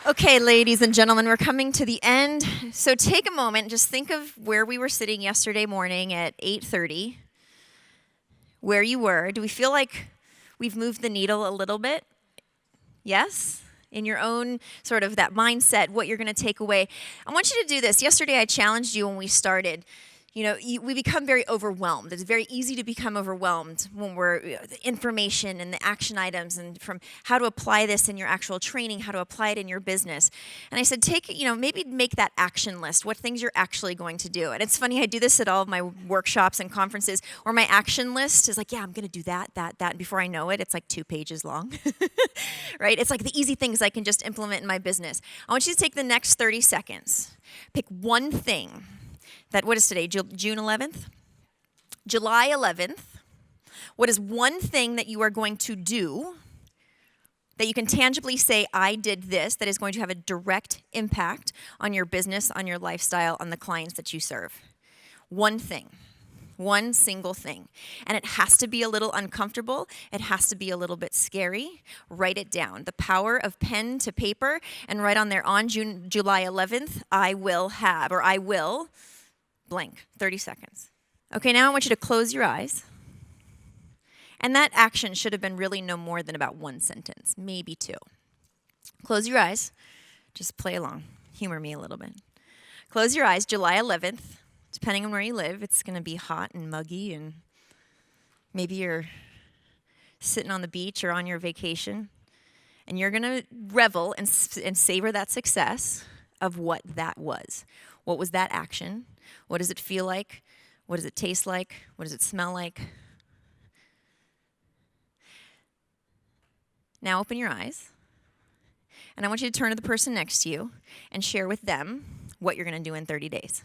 Okay, ladies and gentlemen, we're coming to the end. So take a moment, just think of where we were sitting yesterday morning at 8:30, where you were. Do we feel like we've moved the needle a little bit? Yes? In your own sort of that mindset, what you're going to take away. I want you to do this. Yesterday, I challenged you when we started. We become very overwhelmed. It's very easy to become overwhelmed when the information and the action items and from how to apply this in your actual training, how to apply it in your business. And I said, maybe make that action list, what things you're actually going to do. And it's funny, I do this at all of my workshops and conferences where my action list is like, yeah, I'm going to do that. And before I know it, it's like 2 pages long, right? It's like the easy things I can just implement in my business. I want you to take the next 30 seconds. Pick one thing. What is today, June 11th? July 11th. What is one thing that you are going to do that you can tangibly say, I did this, that is going to have a direct impact on your business, on your lifestyle, on the clients that you serve? One thing. One single thing. And it has to be a little uncomfortable. It has to be a little bit scary. Write it down. The power of pen to paper, and write on there, on July 11th, I will blank, 30 seconds. Okay, now I want you to close your eyes. And that action should have been really no more than about one sentence, maybe two. Close your eyes. Just play along. Humor me a little bit. Close your eyes. July 11th, depending on where you live, it's going to be hot and muggy, and maybe you're sitting on the beach or on your vacation, and you're going to revel and savor that success of what that was. What was that action? What does it feel like? What does it taste like? What does it smell like? Now open your eyes, and I want you to turn to the person next to you and share with them what you're going to do in 30 days.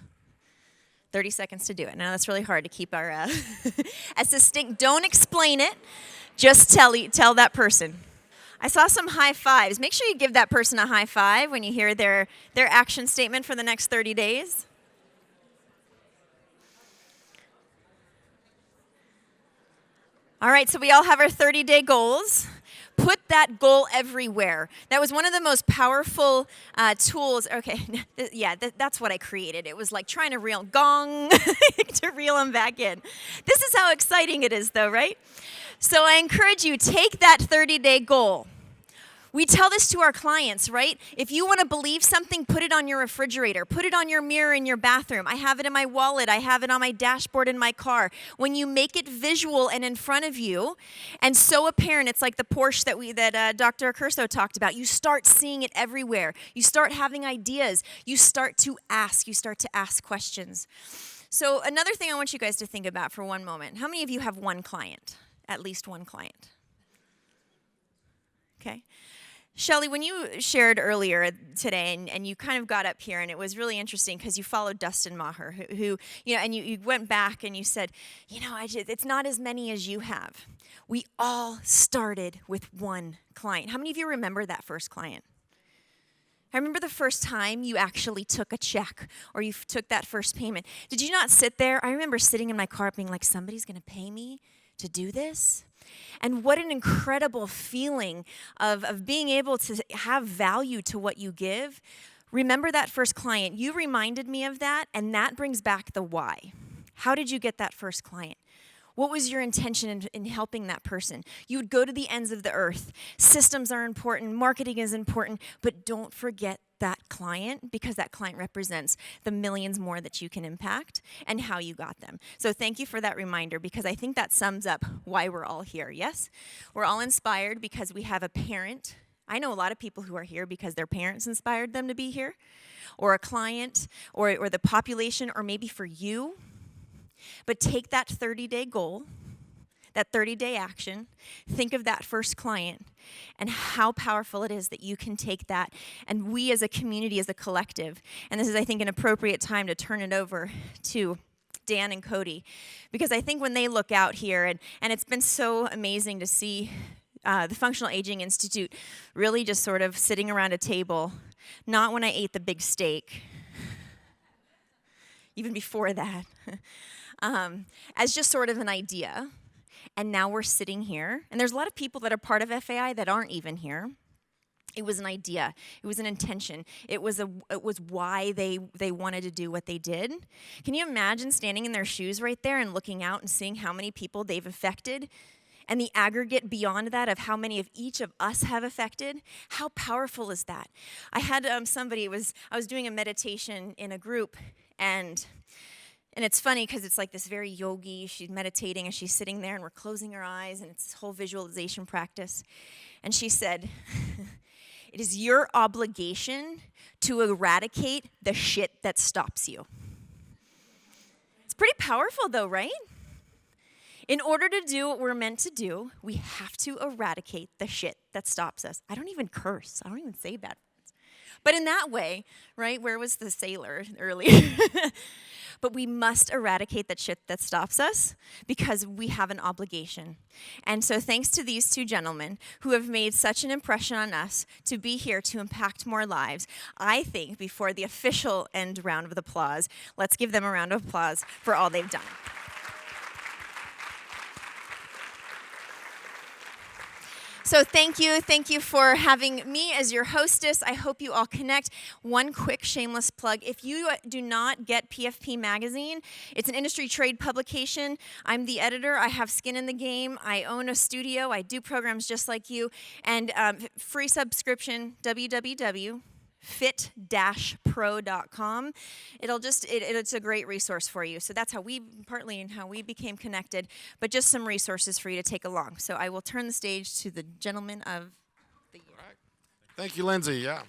30 seconds to do it. Now that's really hard to keep our as distinct. Don't explain it. Just tell that person. I saw some high fives. Make sure you give that person a high five when you hear their action statement for the next 30 days. All right, so we all have our 30-day goals. Put that goal everywhere. That was one of the most powerful tools. Okay, yeah, that's what I created. It was like trying to reel to reel them back in. This is how exciting it is, though, right? So I encourage you, take that 30-day goal. We tell this to our clients, right? If you want to believe something, put it on your refrigerator. Put it on your mirror in your bathroom. I have it in my wallet. I have it on my dashboard in my car. When you make it visual and in front of you and so apparent, it's like the Porsche that Dr. Curso talked about. You start seeing it everywhere. You start having ideas. You start to ask. You start to ask questions. So another thing I want you guys to think about for one moment. How many of you have one client? At least one client. Okay. Shelley, when you shared earlier today, and you kind of got up here, and it was really interesting because you followed Dustin Maher, who and you went back and you said, it's not as many as you have. We all started with one client. How many of you remember that first client? I remember the first time you actually took a check or you took that first payment. Did you not sit there? I remember sitting in my car being like, somebody's going to pay me to do this? And what an incredible feeling of being able to have value to what you give. Remember that first client. You reminded me of that, and that brings back the why. How did you get that first client? What was your intention in helping that person? You would go to the ends of the earth. Systems are important. Marketing is important. But don't forget that client, because that client represents the millions more that you can impact and how you got them. So thank you for that reminder, because I think that sums up why we're all here. Yes? We're all inspired because we have a parent. I know a lot of people who are here because their parents inspired them to be here, or a client, or the population, or maybe for you. But take that 30-day goal, that 30-day action, think of that first client and how powerful it is that you can take that. And we as a community, as a collective, and this is, I think, an appropriate time to turn it over to Dan and Cody, because I think when they look out here, and it's been so amazing to see the Functional Aging Institute really just sort of sitting around a table, not when I ate the big steak, even before that, as just sort of an idea. And now we're sitting here, and there's a lot of people that are part of FAI that aren't even here. It was an idea. It was an intention. It was why they wanted to do what they did. Can you imagine standing in their shoes right there and looking out and seeing how many people they've affected? And the aggregate beyond that of how many of each of us have affected? How powerful is that? I had I was doing a meditation in a group, and it's funny because it's like this very yogi, she's meditating and she's sitting there and we're closing our eyes and it's this whole visualization practice. And she said, it is your obligation to eradicate the shit that stops you. It's pretty powerful though, right? In order to do what we're meant to do, we have to eradicate the shit that stops us. I don't even curse. I don't even say bad words. But in that way, right, where was the sailor earlier? But we must eradicate that shit that stops us because we have an obligation. And so thanks to these two gentlemen who have made such an impression on us to be here to impact more lives, I think before the official end round of applause, let's give them a round of applause for all they've done. So thank you for having me as your hostess. I hope you all connect. One quick shameless plug. If you do not get PFP Magazine, it's an industry trade publication. I'm the editor. I have skin in the game. I own a studio. I do programs just like you. And free subscription, www.fit-pro.com. It's a great resource for you. So that's partly how we became connected, but just some resources for you to take along. So I will turn the stage to the gentleman of the year. All right. Thank you, Lindsay. Yeah.